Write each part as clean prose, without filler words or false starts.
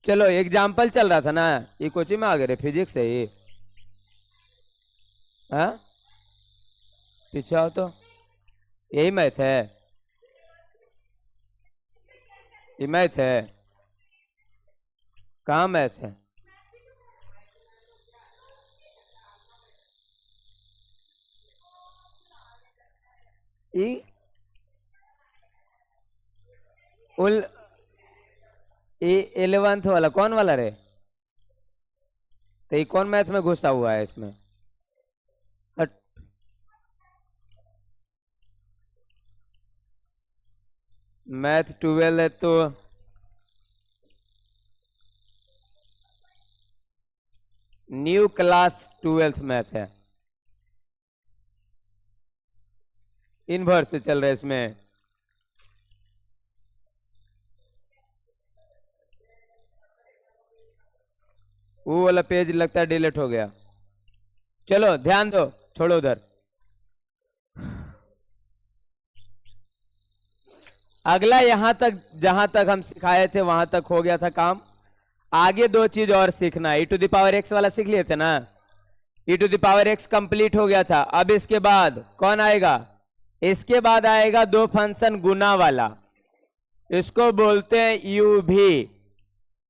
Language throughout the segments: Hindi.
चलो एग्जाम्पल चल रहा था ना, ये कोचिंग में आ गए फिजिक्स है ये। हाँ पीछे आओ तो, यही मैथ है, ये मैथ है, कहाँ मैथ है? ये उल 11th वाला कौन वाला रे? तो ये कौन मैथ में घुसा हुआ है इसमें? हट। मैथ 12 है तो न्यू क्लास 12th मैथ है, इनवर्स से चल रहा है इसमें। वो वाला पेज लगता है डिलीट हो गया। चलो ध्यान दो, छोड़ो उधर। अगला यहां तक, जहां तक हम सिखाए थे वहां तक हो गया था काम। आगे दो चीज और सीखना है। e⁻x वाला सीख लिए थे ना, e⁻x कंप्लीट हो गया था। अब इसके बाद कौन आएगा? इसके बाद आएगा दो फंक्शन गुना वाला, इसको बोलते हैं uv।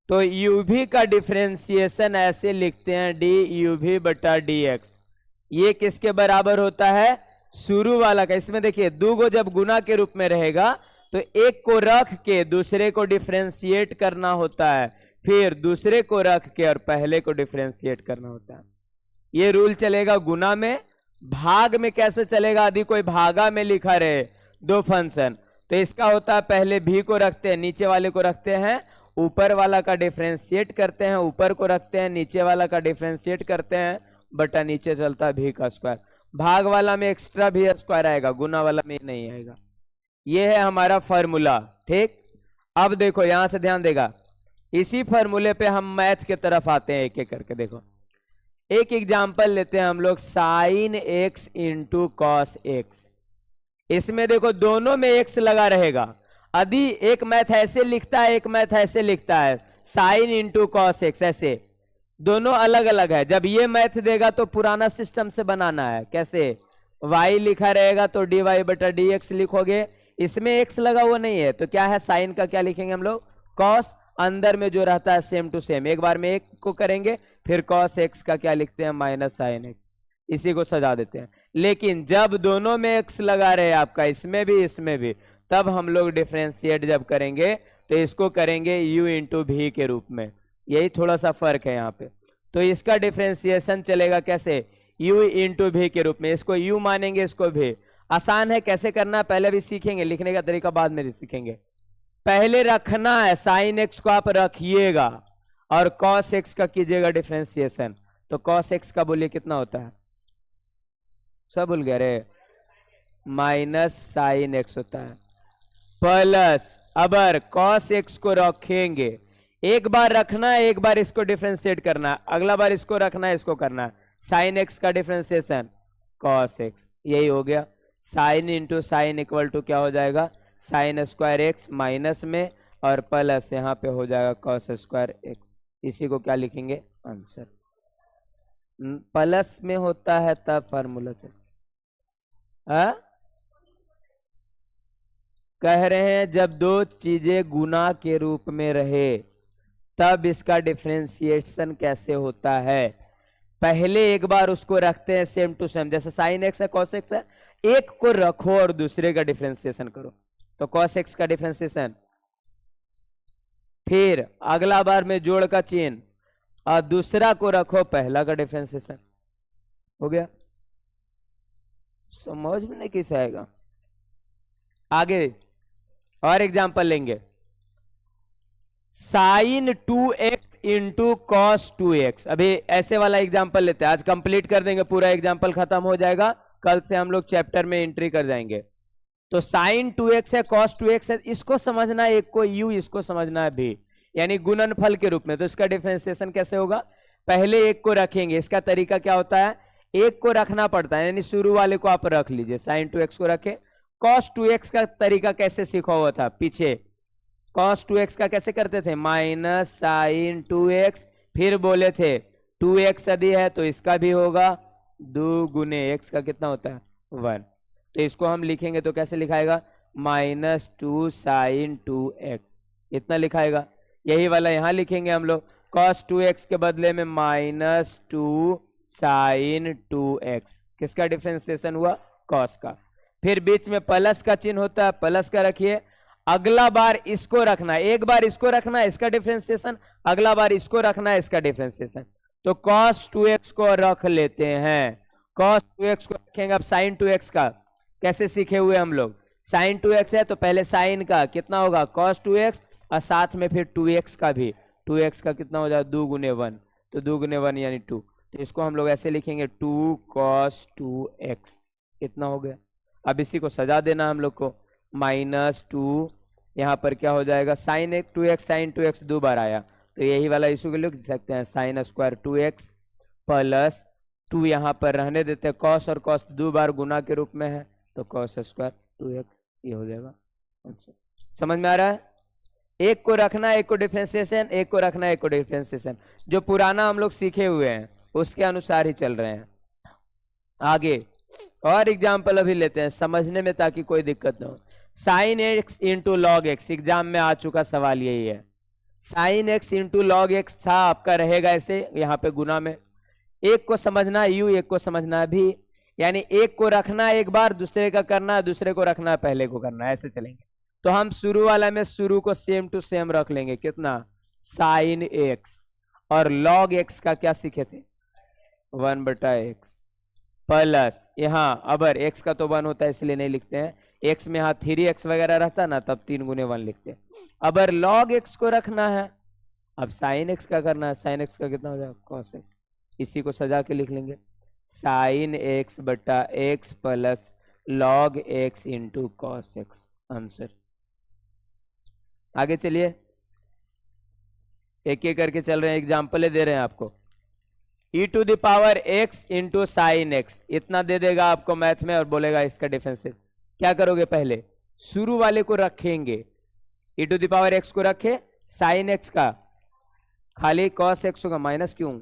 तो uv का डिफरेंशिएशन ऐसे लिखते हैं d बटा dx। ये किसके बराबर होता है? शुरू वाला का। इसमें देखिए दो को जब गुना के रूप में रहेगा तो एक को रख के दूसरे को डिफरेंशिएट करना होता है, फिर दूसरे को रख के और पहले को डिफरेंशिएट करना होता है। ये रूल चलेगा गुना में। भाग में कैसे चलेगा? यदि कोई भागा में लिखा रहे दो फंक्शन, तो इसका होता है पहले भी को रखते हैं, नीचे वाले को रखते हैं, ऊपर वाला का डिफरेंशिएट करते हैं, ऊपर को रखते हैं, नीचे वाला का डिफरेंशिएट करते हैं, बटा नीचे चलता है भी का स्क्वायर। भाग वाला में एक्स्ट्रा भी स्क्वायर आएगा, गुना वाला में नहीं आएगा। ये है हमारा फॉर्मूला, ठीक। अब देखो यहां से ध्यान देगा, इसी फॉर्मूले पे हम मैथ की तरफ आते हैं एक एक करके। देखो एक एग्जांपल लेते हैं हम लोग, sine x into cos x. इसमें देखो दोनों में एक्स लगा रहेगा। यदि एक मैथ ऐसे लिखता है, एक मैथ ऐसे लिखता है, साइन इंटू कॉस एक्स, ऐसे दोनों अलग अलग है। जब ये मैथ देगा तो पुराना सिस्टम से बनाना है। कैसे? y लिखा रहेगा तो dy बटा dx लिखोगे। इसमें x लगा हुआ नहीं है तो क्या है, साइन का क्या लिखेंगे हम लोग? कॉस। अंदर में जो रहता है सेम टू सेम, एक बार में एक को करेंगे, फिर कॉस एक्स का क्या लिखते हैं? Minus sine x. इसी को सजा देते हैं। लेकिन जब दोनों में x लगा रहे आपका, इसमें भी इसमें भी, तब हम लोग डिफरेंशिएट जब करेंगे तो इसको करेंगे u इंटू भी के रूप में। यही थोड़ा सा फर्क है यहाँ पे। तो इसका डिफरेंशिएशन चलेगा कैसे? u इंटू भी के रूप में। इसको u मानेंगे, इसको भी। आसान है, कैसे करना है पहले भी सीखेंगे, लिखने का तरीका बाद में भी सीखेंगे। पहले रखना है, साइन एक्स को आप रखिएगा और कॉस एक्स का कीजिएगा डिफरेंशिएशन। तो कॉस एक्स का बोलिए कितना होता है? सब भूल गए रे? माइनस साइन एक्स होता है, प्लस अबर कॉस एक्स को रखेंगे, एक बार रखना है, एक बार इसको डिफरेंशिएट करना है, अगला बार इसको रखना है, इसको करना है। साइन एक्स का डिफरेंशिएशन कॉस एक्स, यही हो गया। Sine into sine equal to क्या हो जाएगा? साइन स्क्वायर एक्स माइनस में और प्लस यहाँ पे हो जाएगा कॉस स्क्वायर एक्स। इसी को क्या लिखेंगे? आंसर। प्लस में होता है तब फॉर्मूला से कह रहे हैं जब दो चीजें गुना के रूप में रहे तब इसका डिफरेंशिएशन कैसे होता है। पहले एक बार उसको रखते हैं सेम टू सेम, जैसे साइन एक्स है कॉस एक्स है, एक को रखो और दूसरे का डिफरेंशिएशन करो, तो कॉस एक्स का डिफरेंशिएशन। फिर अगला बार में जोड़ का चिन्ह और दूसरा को रखो, पहला का डिफरेंशिएशन हो गया। समझ में नहीं कैसे आएगा? आगे और एग्जांपल लेंगे, sign 2x into cos 2x। अभी ऐसे वाला एग्जांपल लेते हैं, आज कंप्लीट कर देंगे, पूरा एग्जांपल खत्म हो जाएगा, कल से हम लोग चैप्टर में एंट्री कर जाएंगे। तो साइन 2x है, कॉस 2x है, इसको समझना है, एक को u, इसको समझना है भी, यानी गुणनफल के रूप में। तो इसका डिफरेंशिएशन कैसे होगा? पहले एक को रखेंगे, इसका तरीका क्या होता है? एक को रखना पड़ता है, यानी शुरू वाले को आप रख लीजिए, साइन 2x को रखे। कॉस 2x का तरीका कैसे सीखा हुआ था पीछे? कॉस 2x का कैसे करते थे, माइनस साइन 2x, फिर बोले थे 2x यदि है तो इसका भी होगा 2 गुने x का कितना होता है 1। तो इसको हम लिखेंगे तो कैसे लिखाएगा, -2 साइन 2x, इतना लिखाएगा। यही वाला यहाँ लिखेंगे हम लोग, cos 2x के बदले में -2 साइन 2x, किसका डिफरेंशिएशन हुआ, cos का। फिर बीच में प्लस का चिन्ह होता है, प्लस का रखिए। अगला बार इसको रखना, एक बार इसको रखना है इसका डिफरेंशिएशन, अगला बार इसको रखना है इसका डिफरेंशिएशन। तो cos 2x को रख लेते हैं, cos 2x को रखेंगे। अब sin 2x का कैसे सीखे हुए हम लोग, sin 2x है तो पहले sin का कितना होगा cos 2x, और साथ में फिर 2x का भी, 2x का कितना हो जाएगा 2 गुने 1, तो 2 गुने 1 यानी 2। तो इसको हम लोग ऐसे लिखेंगे 2 cos 2x, इतना हो गया। अब इसी को सजा देना हम लोग को, -2 यहाँ पर क्या हो जाएगा sin 2x, sin 2x 2 बार आया तो यही वाला इशू के लिख सकते हैं sin स्क्वायर 2x प्लस 2 यहाँ पर रहने देते हैं, cos और cos 2 बार गुना के रूप में है तो cos स्क्वायर 2x ये हो जाएगा। समझ में आ रहा है, एक को रखना एक को डिफरेंशिएशन, एक को रखना एक को डिफरेंशिएशन, जो पुराना हम लोग सीखे हुए हैं उसके अनुसार ही चल रहे हैं। आगे और एग्जाम्पल अभी लेते हैं समझने में ताकि कोई दिक्कत ना हो। Sine x into log x exam में आ चुका सवाल यही है, sine x into log x था आपका, रहेगा ऐसे यहाँ पे गुना में। एक को समझना यू, एक को समझना भी, यानी एक को रखना एक बार, दूसरे का करना दूसरे को रखना पहले को करना, ऐसे चलेंगे। तो हम शुरू वाला में शुरू को सेम टू सेम रख लेंगे, कितना साइन एक्स, और लॉग एक्स का क्या सीखे थे 1/x प्लस यहाँ अबर x का तो 1 होता है इसलिए नहीं लिखते हैं, x में यहाँ 3x वगैरह रहता ना तब 3 गुने 1 लिखते हैं। अबर log x को रखना है, अब sin x का करना है, sin x का कितना हो जाएगा cos x, इसी को सजा के लिख लेंगे sin x/x plus log x into cos x, answer. आगे चलिए, एक एक करके चल रहे हैं, एग्जाम्पल दे रहे हैं आपको। e⁻x इंटू साइन एक्स, इतना दे देगा आपको मैथ में और बोलेगा इसका डिफरेंशियल। क्या करोगे, पहले शुरू वाले को रखेंगे, e⁻x को रखे, साइन एक्स का खाली cos x होगा, माइनस क्यों,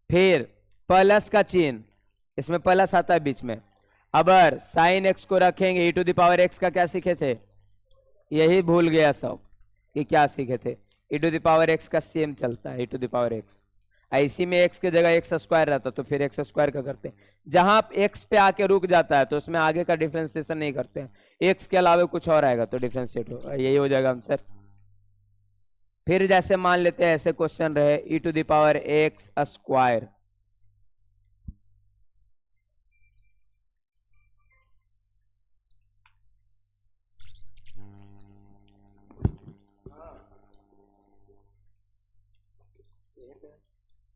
फिर प्लस का चिन्ह, इसमें प्लस आता है बीच में। अबर साइन एक्स को रखेंगे, e⁻x का क्या सीखे थे, यही भूल गया सब कि क्या सीखे थे, e⁻x का सेम चलता है e⁻x, इसी में x के जगह x स्क्वायर रहता तो फिर x स्क्वायर का करते हैं। जहां x पे आके रुक जाता है तो उसमें आगे का डिफरेंशिएशन नहीं करते हैं, x के अलावा कुछ और आएगा तो डिफरेंशिएट होगा, यही हो जाएगा आंसर। फिर जैसे मान लेते हैं ऐसे क्वेश्चन रहे e⁻x स्क्वायर,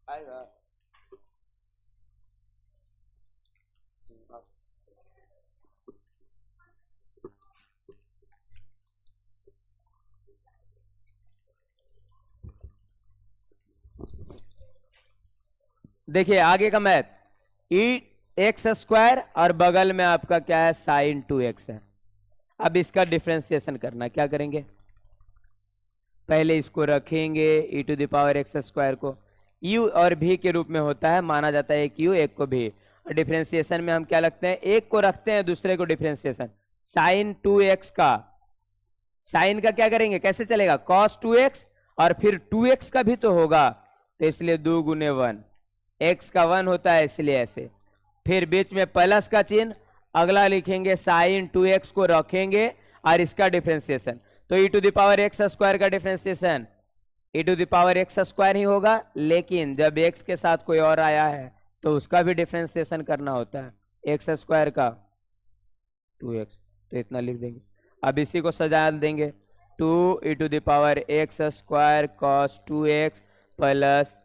आएगा देखिए आगे का मैथ, e(x स्क्वायर और बगल में आपका क्या है साइन 2x है। अब इसका डिफरेंशिएशन करना, क्या करेंगे, पहले इसको रखेंगे e⁻x स्क्वायर को, u और v के रूप में होता है, माना जाता है एक u एक को v, और डिफरेंशिएशन में हम क्या लगते हैं, एक को रखते हैं दूसरे को डिफरेंशिएशन। साइन 2x का, साइन का क्या करेंगे, कैसे चलेगा cos 2x, और फिर 2x का भी तो होगा तो इसलिए 2 गुने 1, x का 1 होता है इसलिए ऐसे, फिर बीच में प्लस का चिन्ह, अगला लिखेंगे साइन 2x को रखेंगे और इसका डिफरेंशिएशन, तो e⁻x स्क्वायर का डिफरेंशिएशन e⁻x स्क्वायर ही होगा, लेकिन जब x के साथ कोई और आया है तो उसका भी डिफरेंशिएशन करना होता है, x स्क्वायर का 2x, तो इतना लिख देंगे। अब इसी को सजा देंगे, 2e⁻x square cos 2x plus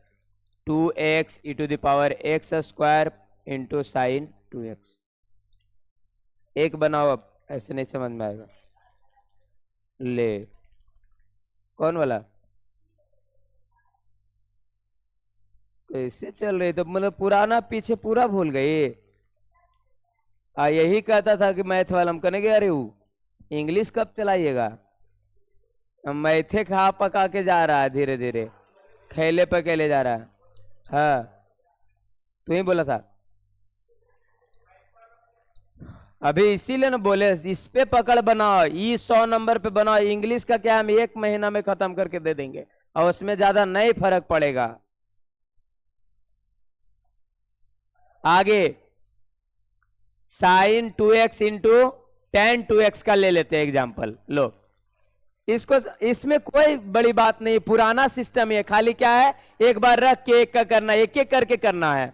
2x e⁻x square into sine 2x। एक बनाओ, अब ऐसे नहीं समझ में आएगा, ले कौन वाला कैसे चल रही, तो मतलब पुराना पीछे पूरा भूल गई। यही कहता था कि मैथ वाला हम कहेंगे अरे वो इंग्लिश कब चलाइएगा, मैथे खा पका के जा रहा है, धीरे धीरे खैले पकेले जा रहा है। हाँ तू ही बोला था अभी, इसीलिए ना बोले इस पे पकड़ बनाओ, ई 100 नंबर पे बनाओ। इंग्लिश का क्या हम 1 महीना में खत्म करके दे देंगे और उसमें ज्यादा नहीं फर्क पड़ेगा। आगे sign 2x into ten 2x का ले लेते हैं एग्जाम्पल। लो इसको, इसमें कोई बड़ी बात नहीं, पुराना सिस्टम है, खाली क्या है एक बार रख के एक का करना, एक एक करके करना है,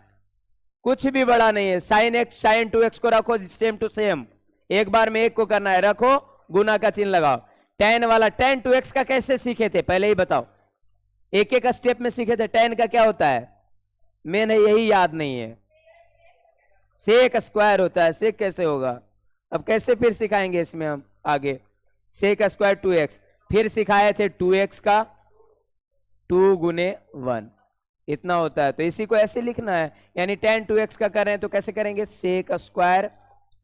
कुछ भी बड़ा नहीं है। साइन एक्स साइन 2x को रखो सेम टू सेम, एक बार में एक को करना है, रखो गुना का चिन्ह लगाओ। टेन वाला टेन 2x का कैसे सीखे थे पहले ही बताओ, एक एक स्टेप में सीखे थे। टेन का क्या होता है मेन है, यही याद नहीं है। सेक स्क्वायर होता है, सेक कैसे होगा, अब कैसे फिर सिखाएंगे इसमें हम आगे। सेक स्क्वायर 2x, फिर सिखाए थे 2x का 2 गुने 1 इतना होता है, तो इसी को ऐसे लिखना है। यानी टेन 2x का कर रहे हैं तो कैसे करेंगे, सेक स्क्वायर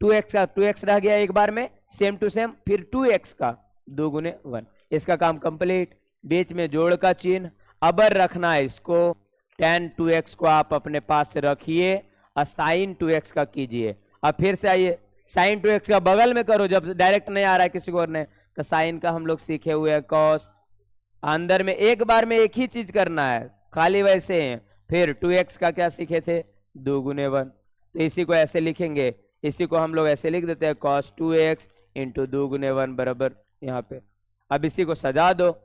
2x का 2x रह गया एक बार में सेम टू सेम, फिर 2x का 2 गुने 1, इसका काम कंप्लीट। बीच में जोड़ का चिन्ह, अबर रखना है इसको, टेन 2x को आप अपने पास रखिए और साइन 2x का कीजिए। अब फिर से आइए साइन 2x का बगल में करो, जब डायरेक्ट नहीं आ रहा है किसी को और ने, तो साइन का हम लोग सीखे हुए हैं कॉस, अंदर में एक बार में एक ही चीज करना है, खाली वैसे हैं। फिर 2x का क्या सीखे थे 2 गुने 1, तो इसी को ऐसे लिखेंगे, इसी को हम लोग ऐसे लिख देते हैं cos 2x इंटू 2 गुने 1 बराबर यहाँ पे। अब इसी को सजा दो,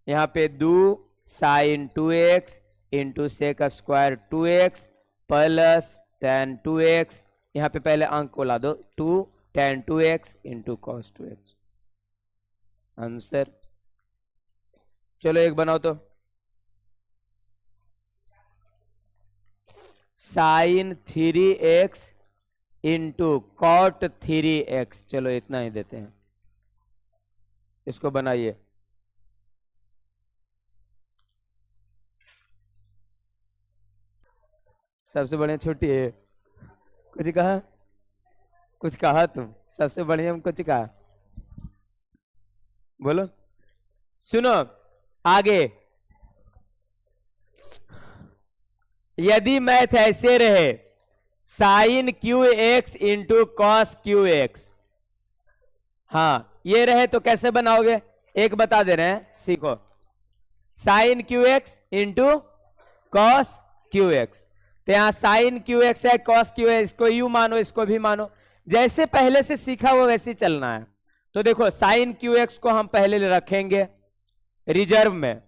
यहाँ पे 2 sine 2x into sec square 2x plus tan 2x, यहाँ पे पहले अंक को ला दो 2 ten 2x into cos 2x, answer. चलो एक बनाओ तो, sign 3x into cot 3x, चलो इतना ही देते हैं, इसको बनाइए। सबसे बढ़िया छुट्टी है, कुछ कहा, कुछ कहा तुम, सबसे बढ़िया कुछ कहा, बोलो। सुनो आगे, यदि मैथ ऐसे रहे sine q x into cos q x, हाँ ये रहे तो कैसे बनाओगे, एक बता दे रहे हैं सीखो। Sine q x into cos q x, तो यहां साइन क्यू एक्स है कॉस क्यू एक्स, इसको यू मानो इसको भी मानो, जैसे पहले से सीखा वो वैसे चलना है। तो देखो साइन क्यू एक्स को हम पहले रखेंगे रिजर्व में,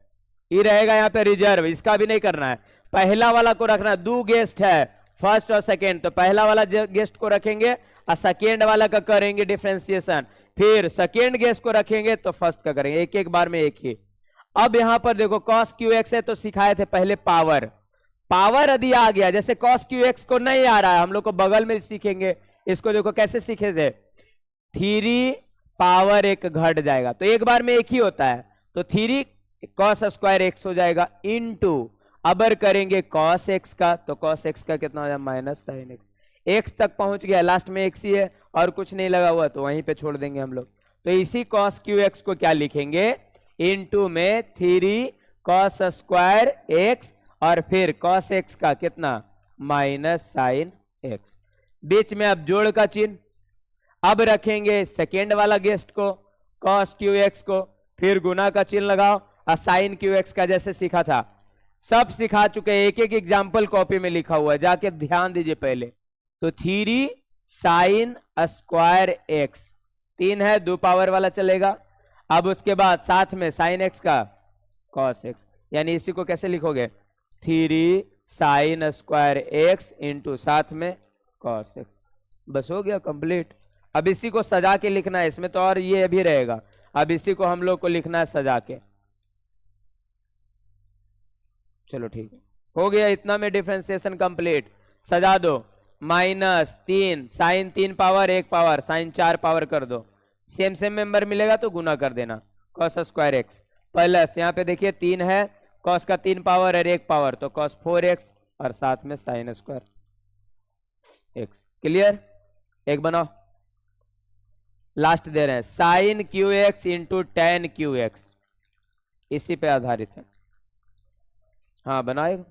ये रहेगा यहाँ पे रिजर्व, इसका भी नहीं करना है, पहला वाला को रखना। 2 गेस्ट है फर्स्ट और सेकेंड, तो पहला वाला गेस्ट को रखेंगे और सेकेंड वाला का करेंगे डिफरेंशिएशन, फिर सेकेंड गेस्ट को रखेंगे तो फर्स्ट का करेंगे, एक एक बार में एक ही। अब यहां पर देखो cos क्यू एक्स है तो सिखाए थे पहले पावर, पावर यदि आ गया, जैसे cos क्यू एक्स को नहीं आ रहा है हम लोग को बगल में सीखेंगे, इसको देखो कैसे सीखे थे, 3 पावर एक घट जाएगा तो एक बार में एक ही होता है, तो 3 cos स्क्वायर एक्स हो जाएगा इंटू, अबर करेंगे cos x का, तो cos x का कितना हो जाएगा माइनस साइन एक्स, एक्स तक पहुंच गया, लास्ट में एक्स ही है और कुछ नहीं लगा हुआ तो वहीं पे छोड़ देंगे हम लोग। तो इसी cos क्यू एक्स को क्या लिखेंगे, इंटू में 3 cos स्क्वायर एक्स और फिर cos x का कितना माइनस साइन एक्स, बीच में अब जोड़ का चिन्ह, अब रखेंगे सेकेंड वाला गेस्ट को cos क्यू एक्स को, फिर गुना का चिन्ह लगाओ और साइन क्यू एक्स का जैसे सीखा था सब सिखा चुके, एक एक एग्जाम्पल कॉपी में लिखा हुआ है, जाके ध्यान दीजिए पहले। तो 3 साइन स्क्वायर एक्स, 3 है 2 पावर वाला चलेगा, अब उसके बाद साथ में साइन एक्स का कॉस एक्स, यानी इसी को कैसे लिखोगे 3 साइन स्क्वायर एक्स इंटू साथ में कॉस एक्स, बस हो गया कंप्लीट। अब इसी को सजा के लिखना है, इसमें तो और ये भी रहेगा, अब इसी को हम लोग को लिखना है सजा के। चलो ठीक है, हो गया इतना में डिफरेंशिएशन कंप्लीट, सजा दो, minus 3 sine 3 power 1 power sine 4 power कर दो, सेम सेम मेंबर मिलेगा तो गुना कर देना, cos स्क्वायर एक्स प्लस यहाँ पे देखिए 3 है, cos का 3 पावर और 1 पावर तो cos 4x और साथ में साइन स्क्वायर एक्स। क्लियर, एक बनाओ, लास्ट दे रहे हैं sine q x into tan q x, इसी पे आधारित है। हाँ बनाएगा।